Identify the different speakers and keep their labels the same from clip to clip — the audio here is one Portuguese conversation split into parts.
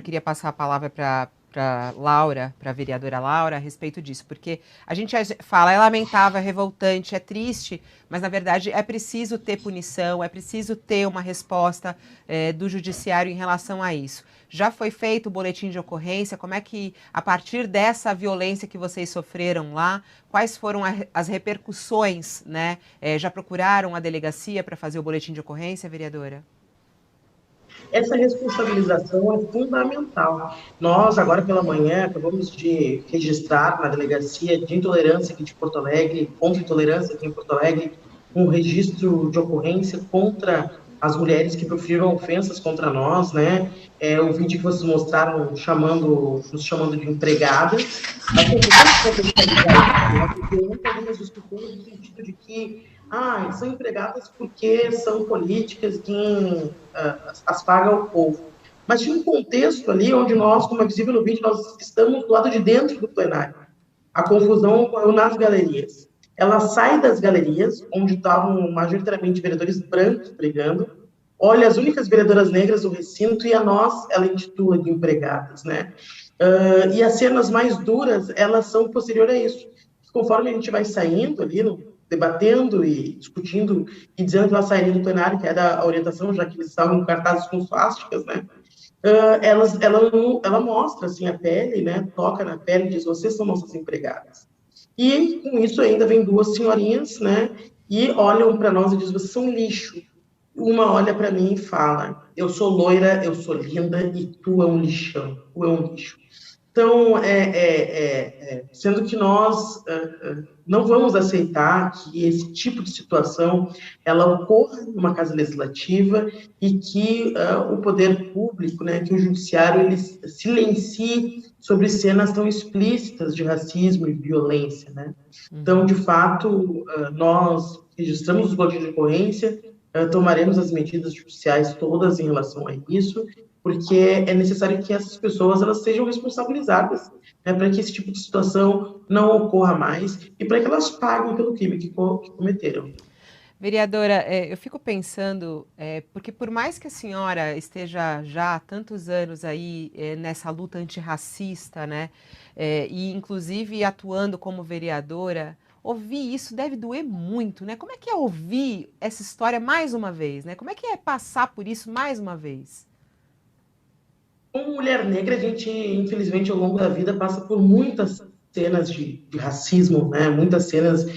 Speaker 1: Eu queria passar a palavra para Laura, para a vereadora Laura, a respeito disso, porque a gente fala, é lamentável, é revoltante, é triste, mas na verdade é preciso ter punição, é preciso ter uma resposta do judiciário em relação a isso. Já foi feito o boletim de ocorrência? Como é que, a partir dessa violência que vocês sofreram lá, quais foram as repercussões, né? Já procuraram a delegacia para fazer o boletim de ocorrência, vereadora?
Speaker 2: Essa responsabilização é fundamental. Nós, agora pela manhã, acabamos de registrar na Delegacia de Intolerância aqui de Porto Alegre, contra intolerância aqui em Porto Alegre, um registro de ocorrência contra as mulheres que proferiram ofensas contra nós, né? O vídeo que vocês mostraram nos chamando de empregadas. Assim, temos que contextualizar isso, né? Porque muitas vezes discutimos no sentido de que são empregadas porque são políticas que as paga o povo. Mas tinha um contexto ali onde nós, como é visível no vídeo, nós estamos do lado de dentro do plenário. A confusão ocorreu nas galerias. Ela sai das galerias, onde estavam majoritariamente vereadores brancos brigando, olha as únicas vereadoras negras do recinto e a nós ela intitula de empregadas, né? E as cenas mais duras, elas são posterior a isso. Conforme a gente vai saindo ali, debatendo e discutindo e dizendo que ela sairia do plenário, que era a orientação, já que eles estavam cartazes com suásticas, né? Ela mostra assim a pele, né? Toca na pele e diz: vocês são nossas empregadas. E com isso ainda vem duas senhorinhas, né? E olham para nós e dizem: vocês são lixo. Uma olha para mim e fala: eu sou loira, eu sou linda e tu é um lixão, tu é um lixo. Então, sendo que nós não vamos aceitar que esse tipo de situação ela ocorra numa casa legislativa e que o poder público, né, que o judiciário, ele silencie sobre cenas tão explícitas de racismo e violência, né? Então, de fato, nós registramos os boletins de ocorrência, tomaremos as medidas judiciais todas em relação a isso, porque é necessário que essas pessoas elas sejam responsabilizadas, né, para que esse tipo de situação não ocorra mais e para que elas paguem pelo crime que cometeram.
Speaker 1: Vereadora, eu fico pensando, porque por mais que a senhora esteja já há tantos anos aí nessa luta antirracista, né, e inclusive atuando como vereadora, ouvir isso deve doer muito, né? Como é que é ouvir essa história mais uma vez, né? Como é que é passar por isso mais uma vez?
Speaker 2: Como mulher negra, a gente, infelizmente, ao longo da vida, passa por muitas cenas de racismo, né? Muitas cenas.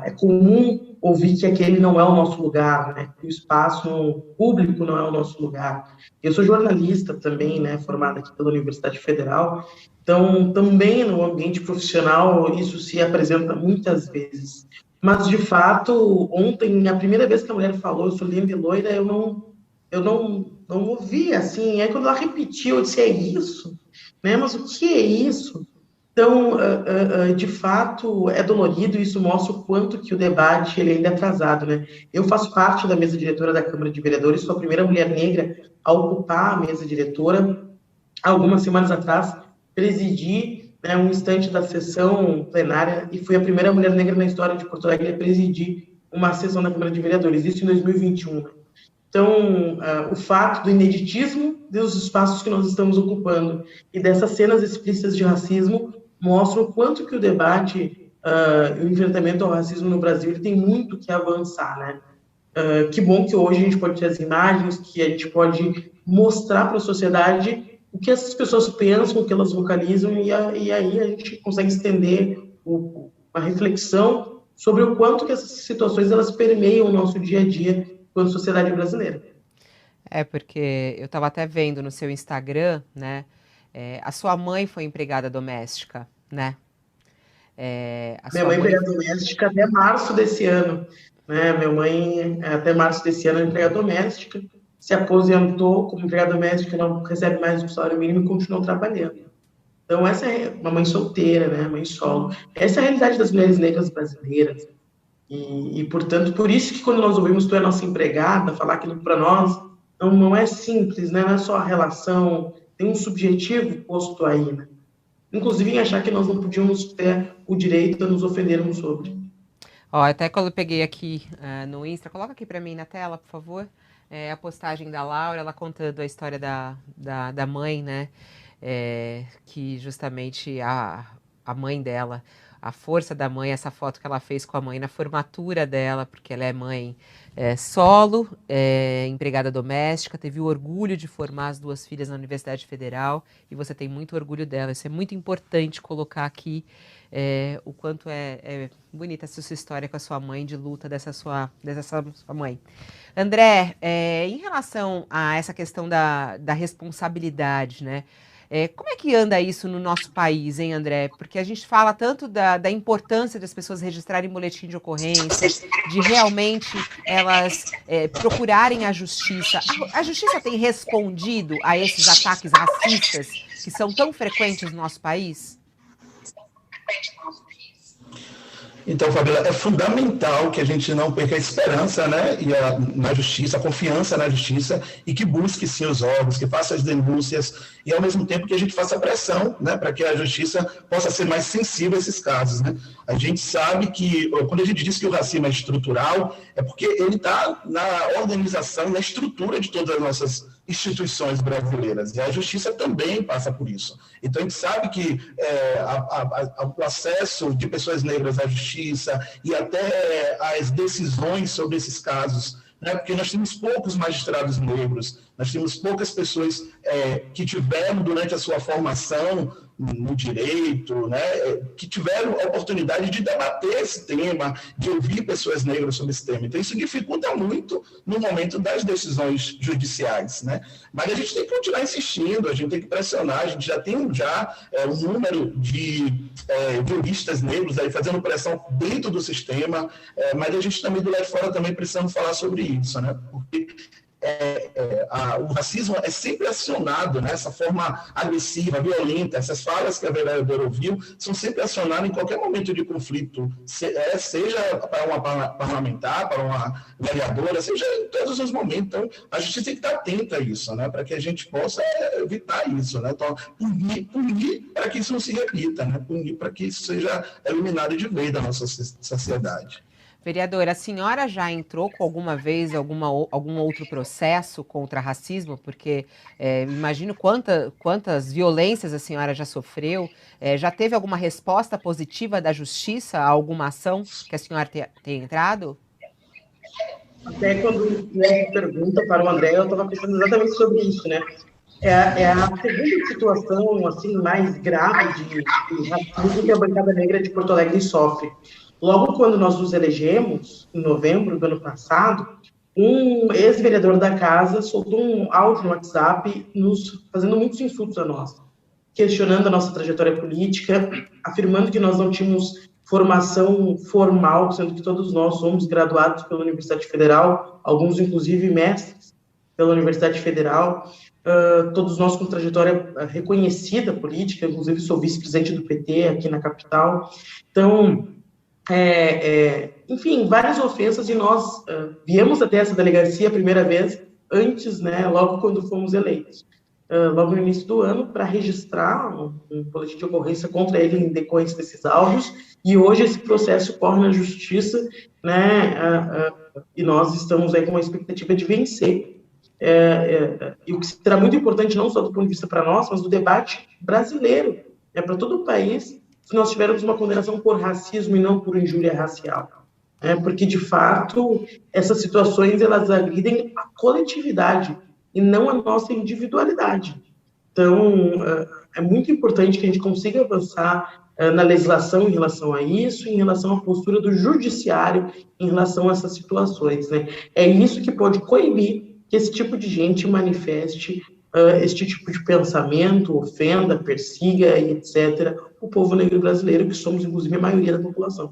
Speaker 2: É comum ouvir que aquele não é o nosso lugar, né? Que o espaço público não é o nosso lugar. Eu sou jornalista também, né? Formada aqui pela Universidade Federal. Então, também no ambiente profissional, isso se apresenta muitas vezes. Mas, de fato, ontem, a primeira vez que a mulher falou, eu sou linda e loira, eu não ouvi, assim, aí quando ela repetiu, eu disse: é isso? Né? Mas o que é isso? Então, de fato, é dolorido, e isso mostra o quanto que o debate ele ainda é atrasado, né? Eu faço parte da mesa diretora da Câmara de Vereadores, sou a primeira mulher negra a ocupar a mesa diretora. Algumas semanas atrás, presidi, né, um instante da sessão plenária e fui a primeira mulher negra na história de Porto Alegre a presidir uma sessão da Câmara de Vereadores, isso em 2021. Então, o fato do ineditismo dos espaços que nós estamos ocupando e dessas cenas explícitas de racismo mostram o quanto que o debate, o enfrentamento ao racismo no Brasil, ele tem muito que avançar, né? Que bom que hoje a gente pode ter as imagens, que a gente pode mostrar para a sociedade o que essas pessoas pensam, o que elas vocalizam, e aí a gente consegue estender uma reflexão sobre o quanto que essas situações elas permeiam o nosso dia a dia enquanto sociedade brasileira.
Speaker 1: Porque eu estava até vendo no seu Instagram, né? A sua mãe foi empregada doméstica, né? A
Speaker 2: Minha
Speaker 1: sua
Speaker 2: mãe é
Speaker 1: mãe.
Speaker 2: empregada doméstica até março desse ano, né? Minha mãe, até março desse ano, é empregada doméstica, se aposentou como empregada doméstica, não recebe mais o salário mínimo e continuou trabalhando. Então, essa é uma mãe solteira, né? Mãe solo. Essa é a realidade das mulheres negras brasileiras. Portanto, por isso que quando nós ouvimos tu é nossa empregada, falar aquilo para nós, não é simples, né? Não é só a relação, tem um subjetivo posto aí, né? Inclusive em achar que nós não podíamos ter o direito a nos ofendermos sobre.
Speaker 1: Ó, até quando eu peguei aqui no Insta, coloca aqui para mim na tela, por favor. a postagem da Laura, ela contando a história da mãe, né? Que justamente a mãe dela, a força da mãe, essa foto que ela fez com a mãe na formatura dela, porque ela é mãe solo, empregada doméstica, teve o orgulho de formar as 2 filhas na Universidade Federal, e você tem muito orgulho dela. Isso é muito importante colocar aqui, o quanto é bonita essa sua história com a sua mãe, de luta dessa sua mãe. André, em relação a essa questão da responsabilidade, né? Como é que anda isso no nosso país, hein, André? Porque a gente fala tanto da importância das pessoas registrarem boletim de ocorrência, de realmente elas procurarem a justiça. A justiça tem respondido a esses ataques racistas que são tão frequentes no nosso país?
Speaker 3: Então, Fabíola, é fundamental que a gente não perca a esperança, né, na justiça, a confiança na justiça, e que busque, sim, os órgãos, que faça as denúncias, e ao mesmo tempo que a gente faça pressão, né, para que a justiça possa ser mais sensível a esses casos, né. A gente sabe que, quando a gente diz que o racismo é estrutural, é porque ele está na organização, na estrutura de todas as nossas instituições brasileiras, e a justiça também passa por isso. Então, a gente sabe que o acesso de pessoas negras à justiça e até as decisões sobre esses casos, né, porque nós temos poucos magistrados negros, nós temos poucas pessoas que tiveram, durante a sua formação no direito, né, que tiveram a oportunidade de debater esse tema, de ouvir pessoas negras sobre esse tema. Então, isso dificulta muito no momento das decisões judiciais, né? Mas a gente tem que continuar insistindo, a gente tem que pressionar, a gente já tem um número de juristas negros aí fazendo pressão dentro do sistema, mas a gente também, do lado de fora, também precisamos falar sobre isso, né? Porque o racismo é sempre acionado, né? Essa forma agressiva, violenta, essas falas que a vereadora ouviu, são sempre acionadas em qualquer momento de conflito, seja para uma parlamentar, para uma vereadora, seja em todos os momentos. Então, a justiça tem que estar atenta a isso, né? Para que a gente possa evitar isso, né? Então, punir para que isso não se repita, né? Punir para que isso seja eliminado de vez da nossa sociedade.
Speaker 1: Vereadora, a senhora já entrou com alguma vez algum outro processo contra racismo? Porque imagino quantas violências a senhora já sofreu. Já teve alguma resposta positiva da justiça a alguma ação que a senhora tenha entrado?
Speaker 2: Até quando me pergunta para o André, eu estava pensando exatamente sobre isso, né? É a segunda situação assim, mais grave de racismo que a bancada negra de Porto Alegre sofre. Logo quando nós nos elegemos, em novembro do ano passado, um ex-vereador da casa soltou um áudio no WhatsApp fazendo muitos insultos a nós, questionando a nossa trajetória política, afirmando que nós não tínhamos formação formal, sendo que todos nós somos graduados pela Universidade Federal, alguns inclusive mestres pela Universidade Federal, todos nós com trajetória reconhecida política, inclusive sou vice-presidente do PT aqui na capital. Então, enfim, várias ofensas, e nós viemos até essa delegacia a primeira vez antes, né, logo quando fomos eleitos, logo no início do ano, para registrar um boletim de ocorrência contra ele em decorrência desses áudios, e hoje esse processo corre na justiça, né, e nós estamos aí com uma expectativa de vencer, e o que será muito importante não só do ponto de vista para nós, mas do debate brasileiro, para todo o país, se nós tivermos uma condenação por racismo e não por injúria racial. Porque, de fato, essas situações, elas agridem a coletividade e não a nossa individualidade. Então, é muito importante que a gente consiga avançar na legislação em relação a isso, em relação à postura do judiciário em relação a essas situações, né? É isso que pode coibir que esse tipo de gente manifeste este tipo de pensamento, ofenda, persiga e etc. o povo negro brasileiro, que somos, inclusive, a maioria da população.